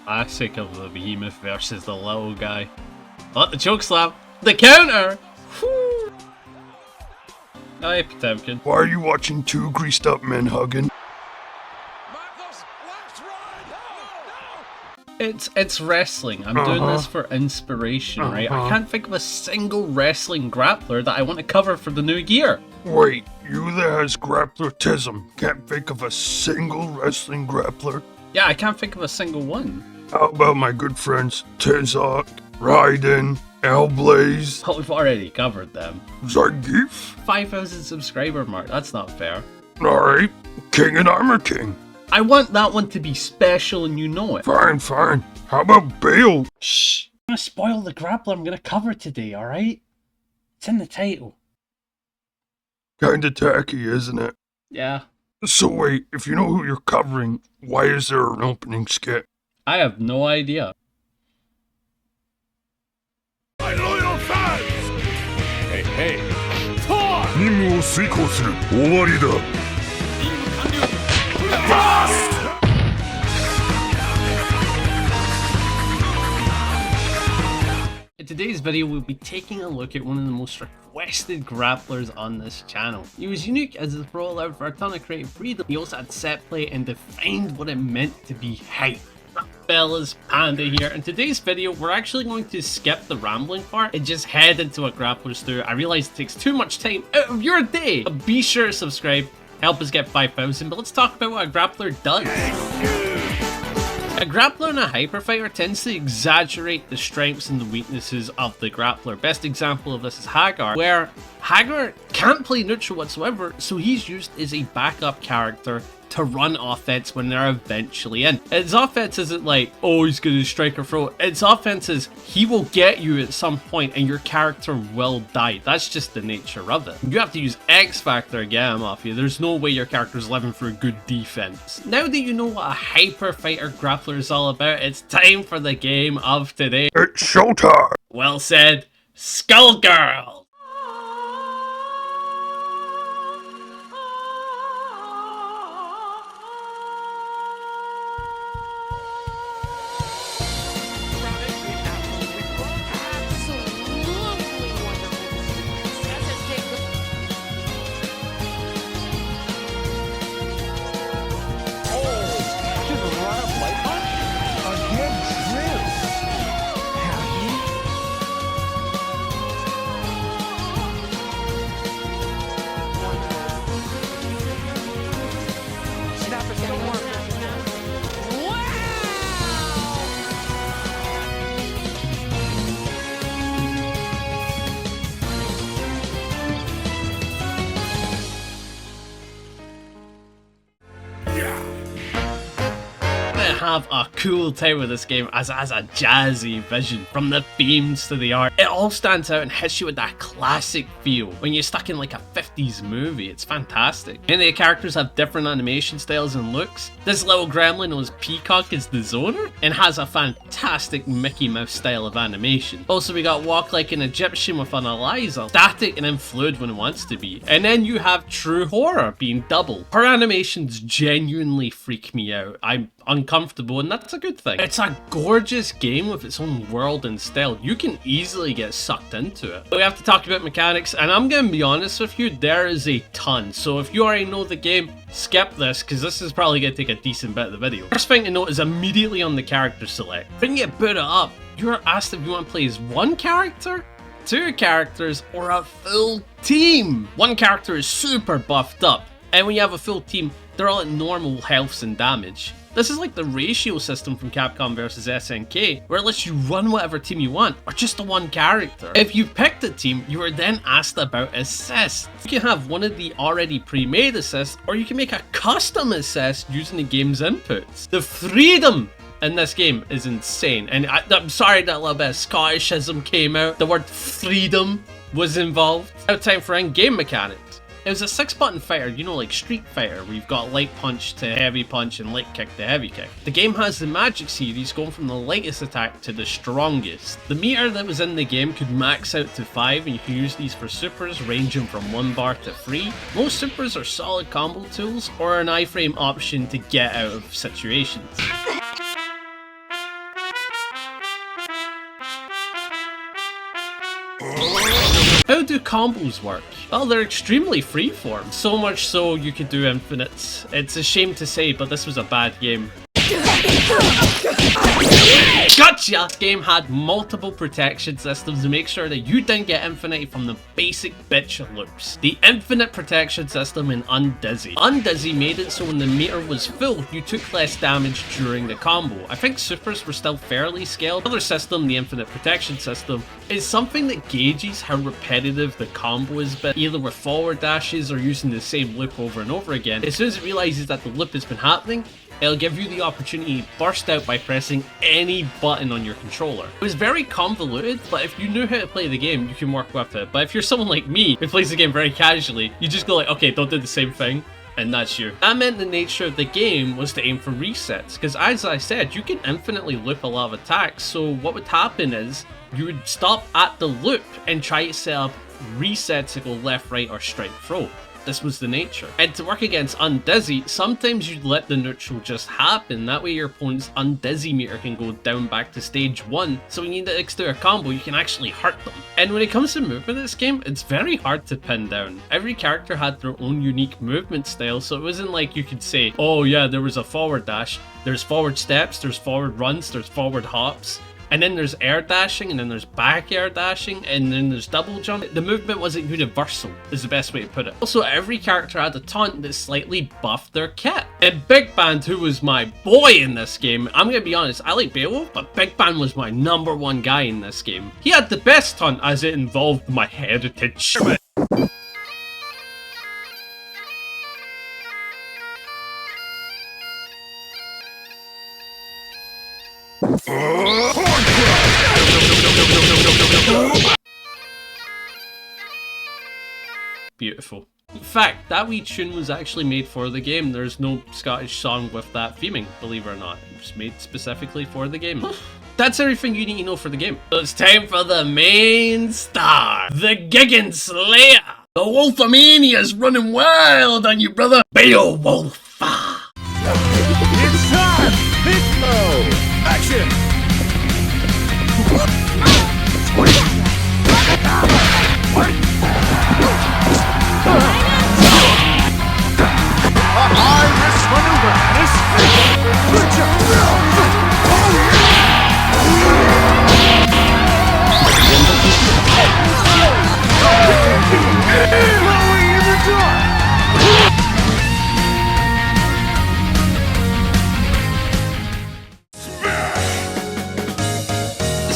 Classic of the behemoth versus the little guy. Not the choke slam. The counter! Whew. Aye, Potemkin. Why are you watching two greased up men hugging? It's wrestling. I'm doing this for inspiration, right? I can't think of a single wrestling grappler that I want to cover for the new year. Wait, you that has grapplertism can't think of a single wrestling grappler? Yeah, I can't think of a single one. How about my good friends Tizok, Raiden, Elblaze? Well, we've already covered them. Zangief? 5,000 subscriber mark, that's not fair. Alright, King and Armor King. I want that one to be special and you know it. Fine, fine. How about Beowulf? Shh! I'm gonna spoil the grappler I'm gonna cover today, alright? It's in the title. Kinda tacky, isn't it? Yeah. So wait, if you know who you're covering, why is there an opening skit? I have no idea. My loyal fans! Hey, hey! 任務を遂行する。終わりだ。In today's video, we'll be taking a look at one of the most requested grapplers on this channel. He was unique as his role allowed for a ton of creative freedom. He also had set play and defined what it meant to be hype. Fellas, Panda here. In today's video, we're actually going to skip the rambling part and just head into what grapplers do. I realize it takes too much time out of your day, but be sure to subscribe, help us get 5,000, but let's talk about what a grappler does. A grappler and a hyper fighter tends to exaggerate the strengths and the weaknesses of the grappler. Best example of this is Hagar, where Hagar can't play neutral whatsoever, so he's used as a backup character to run offense when they're eventually in. His offense isn't like, oh, he's gonna strike or throw. Its offense is, he will get you at some point and your character will die. That's just the nature of it. You have to use X Factor to get him off you. There's no way your character's living through good defense. Now that you know what a hyper fighter grappler is all about, it's time for the game of today. It's showtime! Well said, Skullgirls! Have a cool time with this game as it has a jazzy vision, from the themes to the art. It all stands out and hits you with that classic feel when you're stuck in like a 50s movie. It's fantastic. Many of the characters have different animation styles and looks. This little gremlin knows Peacock is the zoner and has a fantastic Mickey Mouse style of animation. Also, we got Walk Like an Egyptian with an Eliza, static and then fluid when it wants to be. And then you have True Horror being double. Her animations genuinely freak me out. I'm uncomfortable, and that's a good thing. It's a gorgeous game with its own world and style. You can easily get sucked into it. But we have to talk about mechanics, and I'm gonna be honest with you, there is a ton. So if you already know the game, skip this, because this is probably gonna take a decent bit of the video. First thing to note is immediately on the character select. When you boot it up, you're asked if you want to play as one character, two characters, or a full team. One character is super buffed up, and when you have a full team, they're all at normal healths and damage. This is like the ratio system from Capcom vs SNK, where it lets you run whatever team you want, or just the one character. If you picked a team, you are then asked about assists. You can have one of the already pre-made assists, or you can make a custom assist using the game's inputs. The freedom in this game is insane, and I'm sorry that a little bit of Scottishism came out. The word freedom was involved. Now time for in-game mechanics. It was a 6-button fighter, you know, like Street Fighter, where you've got light punch to heavy punch and light kick to heavy kick. The game has the magic series going from the lightest attack to the strongest. The meter that was in the game could max out to 5, and you can use these for supers ranging from 1 bar to 3. Most supers are solid combo tools or an iframe option to get out of situations. How do combos work? Well, they're extremely freeform. So much so you could do infinites. It's a shame to say, but this was a bad game. Gotcha! This game had multiple protection systems to make sure that you didn't get infinity from the basic bitch loops. The infinite protection system in Undizzy. Undizzy made it so when the meter was full, you took less damage during the combo. I think supers were still fairly scaled. Another system, the infinite protection system, is something that gauges how repetitive the combo is, but either with forward dashes or using the same loop over and over again. As soon as it realizes that the loop has been happening, it'll give you the opportunity to burst out by pressing any button on your controller. It was very convoluted, but if you knew how to play the game, you can work with it. But if you're someone like me who plays the game very casually, you just go like, okay, don't do the same thing, and that's you. That meant the nature of the game was to aim for resets, because as I said, you can infinitely loop a lot of attacks, so what would happen is, you would stop at the loop and try to set up resets to go left, right, or straight throw. This was the nature. And to work against Undizzy, sometimes you'd let the neutral just happen, that way your opponent's Undizzy meter can go down back to stage 1, so when you next do a combo, you can actually hurt them. And when it comes to movement in this game, it's very hard to pin down. Every character had their own unique movement style, so it wasn't like you could say, oh yeah, there was a forward dash, there's forward steps, there's forward runs, there's forward hops, and then there's air dashing, and then there's back air dashing, and then there's double jump. The movement wasn't universal, is the best way to put it. Also, every character had a taunt that slightly buffed their kit. And Big Band, who was my boy in this game, I'm gonna be honest, I like Beowulf, but Big Band was my #1 guy in this game. He had the best taunt as it involved my heritage. Beautiful. In fact, that wee tune was actually made for the game. There's no Scottish song with that theming, believe it or not. It was made specifically for the game. That's everything you need to know for the game. So it's time for the main star, the Giggin Slayer. The Wolfomania's running wild on you, brother. Beowulf. It's time! Hit mode! Action! A high-risk maneuver,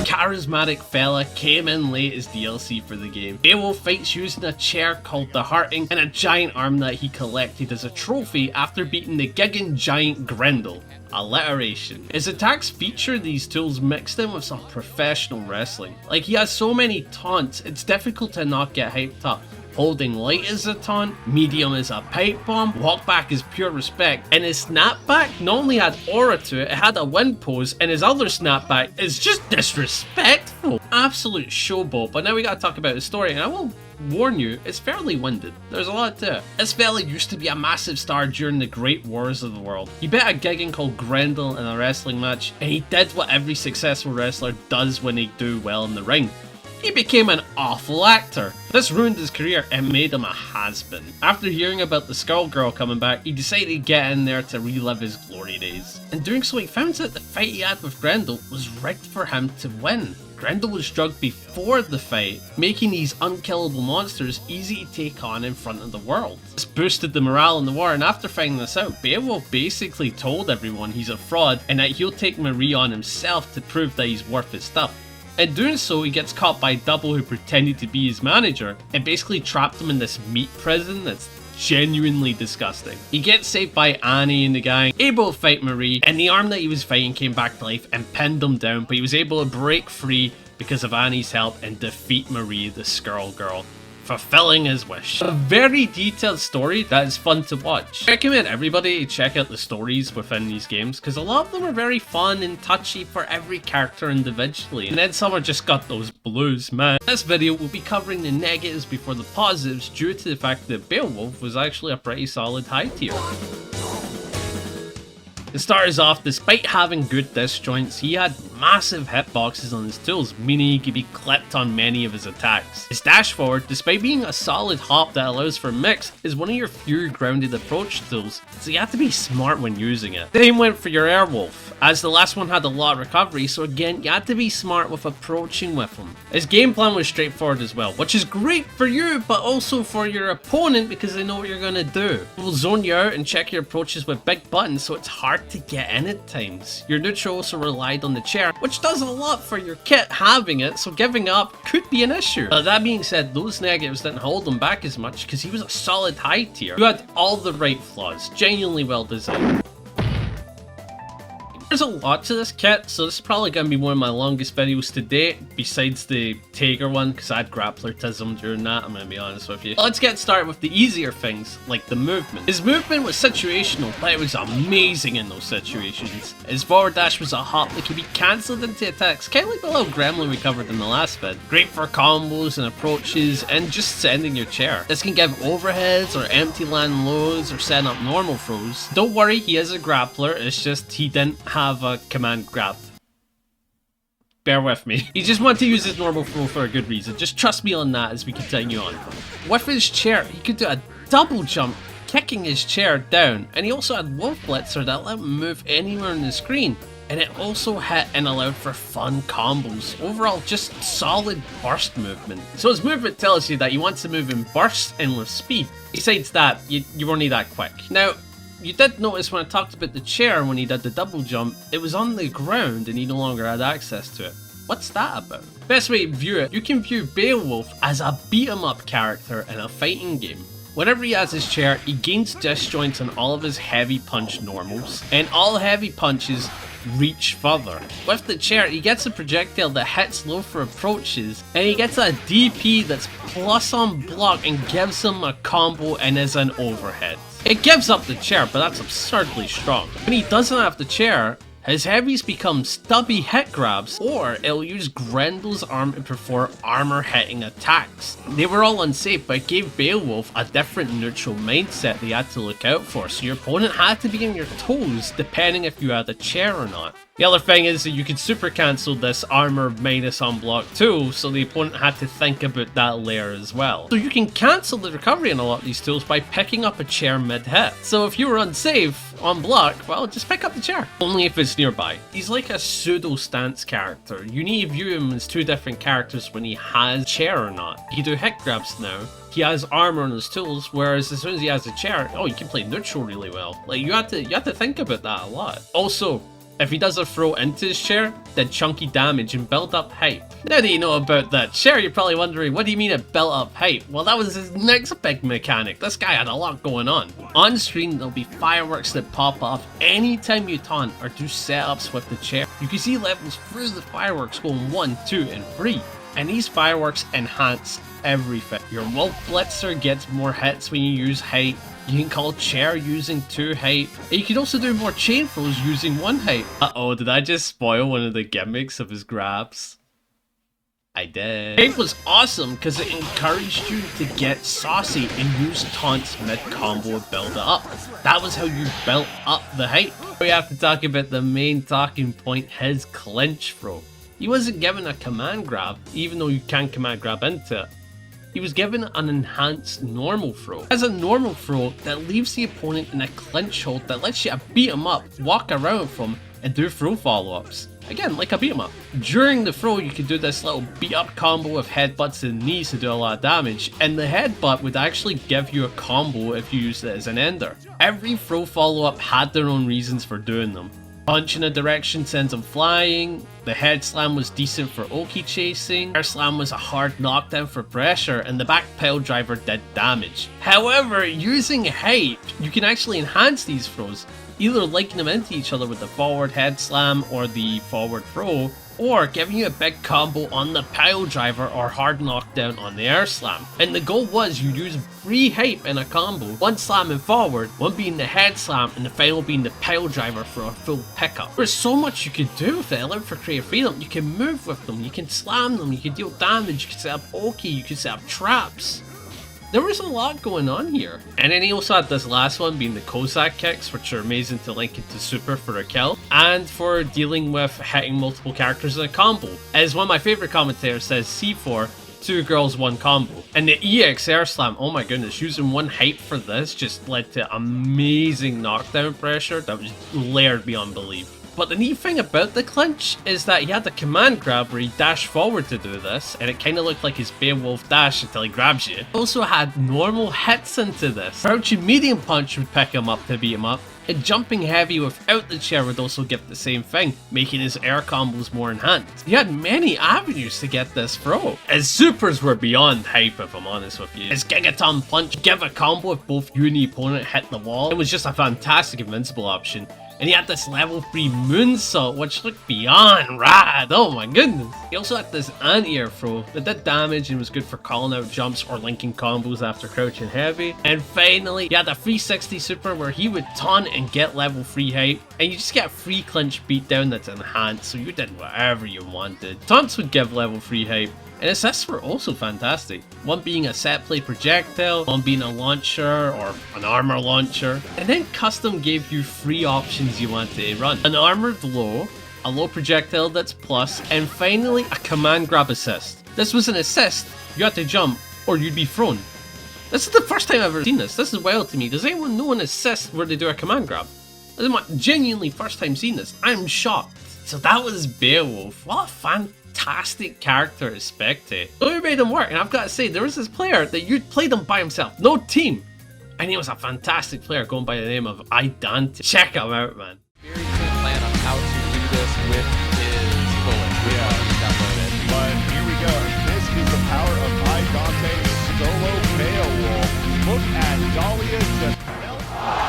Charismatic fella came in late as DLC for the game. Beowulf fights using a chair called the Hearting and a giant arm that he collected as a trophy after beating the Giggin giant Grendel. Alliteration. His attacks feature these tools mixed in with some professional wrestling. Like, he has so many taunts, it's difficult to not get hyped up. Holding light is a taunt, medium is a pipe bomb, walk back is pure respect, and his snapback not only had aura to it, it had a wind pose, and his other snapback is just disrespectful. Absolute showboat, but now we gotta talk about his story, and I will warn you, it's fairly winded. There's a lot to it. This fella used to be a massive star during the Great Wars of the World. He beat a Giggin called Grendel in a wrestling match, and he did what every successful wrestler does when they do well in the ring. He became an awful actor. This ruined his career and made him a has-been. After hearing about the Skullgirl coming back, he decided to get in there to relive his glory days. In doing so, he found that the fight he had with Grendel was rigged for him to win. Grendel was drugged before the fight, making these unkillable monsters easy to take on in front of the world. This boosted the morale in the war, and after finding this out, Beowulf basically told everyone he's a fraud and that he'll take Marie on himself to prove that he's worth his stuff. In doing so, he gets caught by Double, who pretended to be his manager, and basically trapped him in this meat prison that's genuinely disgusting. He gets saved by Annie and the gang, able to fight Marie, and the arm that he was fighting came back to life and pinned him down, but he was able to break free because of Annie's help and defeat Marie, the Skullgirl, fulfilling his wish. A very detailed story that is fun to watch. I recommend everybody to check out the stories within these games, because a lot of them are very fun and touchy for every character individually, and then some are just got those blues, man. This video will be covering the negatives before the positives due to the fact that Beowulf was actually a pretty solid high tier. To start us off, despite having good disjoints, he had massive hitboxes on his tools, meaning he could be clipped on many of his attacks. His dash forward, despite being a solid hop that allows for mix, is one of your few grounded approach tools, so you have to be smart when using it. Same went for your Airwolf, as the last one had a lot of recovery, so again, you had to be smart with approaching with him. His game plan was straightforward as well, which is great for you, but also for your opponent because they know what you're going to do. It will zone you out and check your approaches with big buttons, so it's hard to get in at times. Your neutral also relied on the chair, which does a lot for your kit having it, so giving up could be an issue. That being said, those negatives didn't hold him back as much because he was a solid high tier. You had all the right flaws, genuinely well designed. There's a lot to this kit, so this is probably going to be one of my longest videos to date, besides the Tiger one, because I had Grapplertism during that, I'm going to be honest with you. Let's get started with the easier things, like the movement. His movement was situational, but it was amazing in those situations. His forward dash was a hop that could be cancelled into attacks, kind of like the little gremlin we covered in the last vid. Great for combos and approaches, and just sending your chair. This can give overheads, or empty land lows, or setting up normal throws. Don't worry, he is a grappler, it's just he didn't have a command grab. Bear with me. He just wanted to use his normal throw for a good reason. Just trust me on that as we continue on. With his chair, he could do a double jump, kicking his chair down, and he also had Wolf Blitzer that let him move anywhere on the screen. And it also hit and allowed for fun combos. Overall, just solid burst movement. So his movement tells you that he wants to move in bursts and with speed. Besides that, you weren't that quick. Now, you did notice when I talked about the chair when he did the double jump, it was on the ground and he no longer had access to it. What's that about? Best way to view it, you can view Beowulf as a beat 'em up character in a fighting game. Whenever he has his chair, he gains disjoints on all of his heavy punch normals, and all heavy punches reach further. With the chair, he gets a projectile that hits low for approaches, and he gets a DP that's plus on block and gives him a combo and is an overhead. It gives up the chair, but that's absurdly strong. When he doesn't have the chair, his heavies become stubby hit grabs, or it'll use Grendel's arm to perform armor hitting attacks. They were all unsafe, but it gave Beowulf a different neutral mindset they had to look out for, so your opponent had to be on your toes depending if you had a chair or not. The other thing is that you could super cancel this armor minus on block too, so the opponent had to think about that layer as well. So you can cancel the recovery on a lot of these tools by picking up a chair mid-hit. So if you were unsafe on block, well, just pick up the chair. Only if it's nearby. He's like a pseudo stance character. You need to view him as two different characters when he has chair or not. He can do hit grabs now. He has armor on his tools, whereas as soon as he has a chair, oh, you can play neutral really well. Like you have to think about that a lot. Also, if he does a throw into his chair, then chunky damage and build up hype. Now that you know about that chair, you're probably wondering, what do you mean it built up hype? Well, that was his next big mechanic. This guy had a lot going on. On screen, there'll be fireworks that pop off anytime you taunt or do setups with the chair. You can see levels through the fireworks going 1, 2, and 3. And these fireworks enhance everything. Your Wolf Blitzer gets more hits when you use hype. You can call chair using 2 hype. And you can also do more chain throws using 1 hype. Uh-oh, did I just spoil one of the gimmicks of his grabs? I did. Hype was awesome because it encouraged you to get saucy and use taunts mid-combo to build it up. That was how you built up the hype. We have to talk about the main talking point, his clinch throw. He wasn't given a command grab, even though you can command grab into it. He was given an enhanced normal throw. As a normal throw that leaves the opponent in a clinch hold that lets you beat him up, walk around from, and do throw follow-ups. Again, like a beat 'em up. During the throw, you could do this little beat up combo of headbutts and knees to do a lot of damage, and the headbutt would actually give you a combo if you used it as an ender. Every throw follow-up had their own reasons for doing them. Punch in a direction sends them flying, the head slam was decent for Oki chasing, air slam was a hard knockdown for pressure, and the back pile driver did damage. However, using hype, you can actually enhance these throws, either linking them into each other with the forward head slam or the forward throw, or giving you a big combo on the pile driver or hard knockdown on the air slam. And the goal was you use 3 hype in a combo, 1 slamming forward, 1 being the head slam, and the final being the pile driver for a full pickup. There's so much you could do with it, allowed for creative freedom. You can move with them, you can slam them, you can deal damage, you can set up Oki, you can set up traps. There was a lot going on here. And then he also had this last one being the Cossack kicks, which are amazing to link into super for a kill, and for dealing with hitting multiple characters in a combo. As one of my favorite commentators says, C4, 2 girls, 1 combo. And the EX air slam, oh my goodness, using one hype for this just led to amazing knockdown pressure that was layered beyond belief. But the neat thing about the clinch is that he had the command grab where he dashed forward to do this, and it kind of looked like his Beowulf dash until he grabs you. Also had normal hits into this. Crouching medium punch would pick him up to beat him up, and jumping heavy without the chair would also give the same thing, making his air combos more enhanced. He had many avenues to get this throw. His supers were beyond hype, if I'm honest with you. His Gigaton punch give a combo if both you and the opponent hit the wall. It was just a fantastic invincible option. And he had this level 3 moonsault, which looked beyond rad. Oh my goodness. He also had this anti-air throw that did damage and was good for calling out jumps or linking combos after crouching heavy. And finally, he had a 360 super where he would taunt and get level 3 hype. And you just get a free clinch beatdown that's enhanced, so you did whatever you wanted. Taunts would give level 3 hype. And assists were also fantastic, one being a set play projectile, one being a launcher or an armor launcher, and then custom gave you 3 options you wanted to run. An armored low, a low projectile that's plus, and finally a command grab assist. This was an assist, you had to jump or you'd be thrown. This is the first time I've ever seen this. This is wild to me. Does anyone know an assist where they do a command grab? This is my genuinely first time seeing this. I'm shocked. So that was Beowulf. What a fantastic character to spectate. So we made him work, and I've got to say, there was this player that you'd played him by himself, no team. And he was a fantastic player going by the name of Dante. Check him out, man. Very clear plan on how to do this with his bullet. Yeah, download it. But here we go. This is the power of Dante solo Beowulf. Look at Darius just melt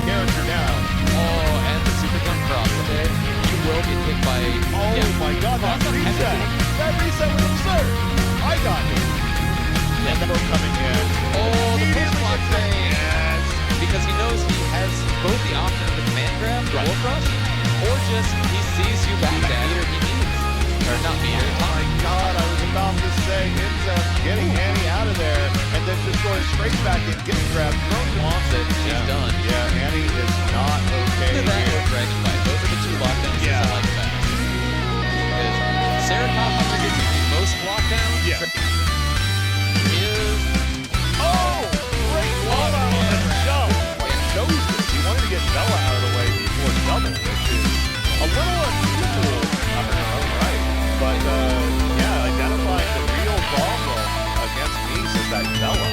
character down. Oh, and the super jump cross. Okay, you will get hit by. Oh my God, that reset! That reset was absurd. I got him. And the boat coming in. Oh, the push block thing. Yes. Because he knows he has both the option of the command grab, the wall crush, or just he sees you back at meter he needs. Or not meter. Oh my God, I was about to say ends up getting Annie out of there and then just going straight back in, getting grabbed. Wants it, she's done. Yeah, Annie is not okay Look at that here. Dragon Fight. Those are the 2 lockdowns I like the best. Because Ceratop, after getting the most lockdowns, Yeah. is Oh! Great wall out on the jump. And chose this. He wanted to get Bella out of the way before double, which is a little unusual on her own right. But, yeah, identifying the real problem against Ace is that Bella.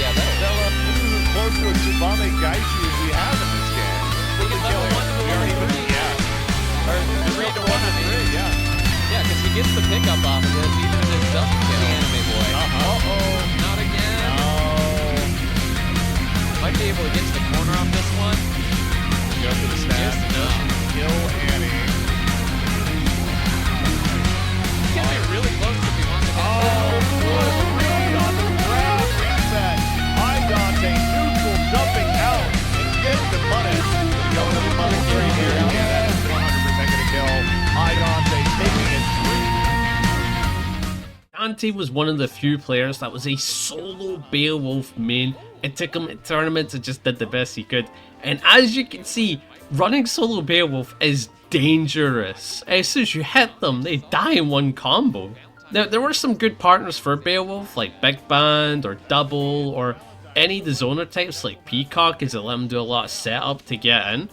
yeah, that's Bella. This is as close to a Tsubame Gaishi as we have in this game. We get level 1 to We already level 3. moved, yeah. Or 3 to 1 to 3. Yeah. Yeah, because he gets the pickup off of this, even if it doesn't kill the anime boy. Uh-oh. Not again. No. Might be able to get to the corner on this one. Go for the snap. Just enough. Kill Annie. He's gonna be really close if he wants to get Good read on the grab reset. Dante neutral jumping out and getting the punish. Going to the punish right here. And that is 100% going to kill. Dante taking it 3. Dante was one of the few players that was a solo Beowulf main. It took him in tournaments and just did the best he could. And as you can see, running solo Beowulf is dangerous. As soon as you hit them, they die in one combo. Now, there were some good partners for Beowulf, like Big Band or Double, or any of the zoner types like Peacock, as it let him do a lot of setup to get in.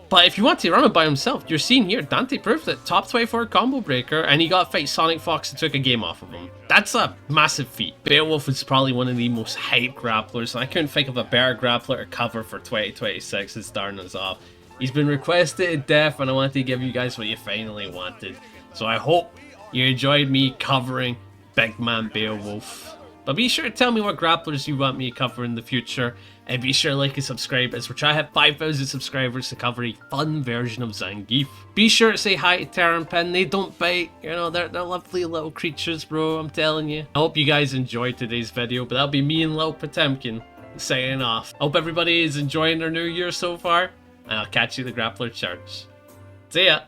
But if you want to run it by himself, you're seeing here, Dante proved it. Top 24 combo breaker, and he got to fight Sonic Fox and took a game off of him. That's a massive feat. Beowulf is probably one of the most hyped grapplers, and I couldn't think of a better grappler to cover for 2026 than starting us off. He's been requested to death, and I wanted to give you guys what you finally wanted. So I hope you enjoyed me covering Big Man Beowulf. But be sure to tell me what grapplers you want me to cover in the future. And be sure to like and subscribe as we're trying to hit 5,000 subscribers to cover a fun version of Zangief. Be sure to say hi to Tara and Panda. They don't bite. You know, they're lovely little creatures, bro. I'm telling you. I hope you guys enjoyed today's video. But that'll be me and Lil Potemkin signing off. I hope everybody is enjoying their new year so far. And I'll catch you at the Grappler Church. See ya.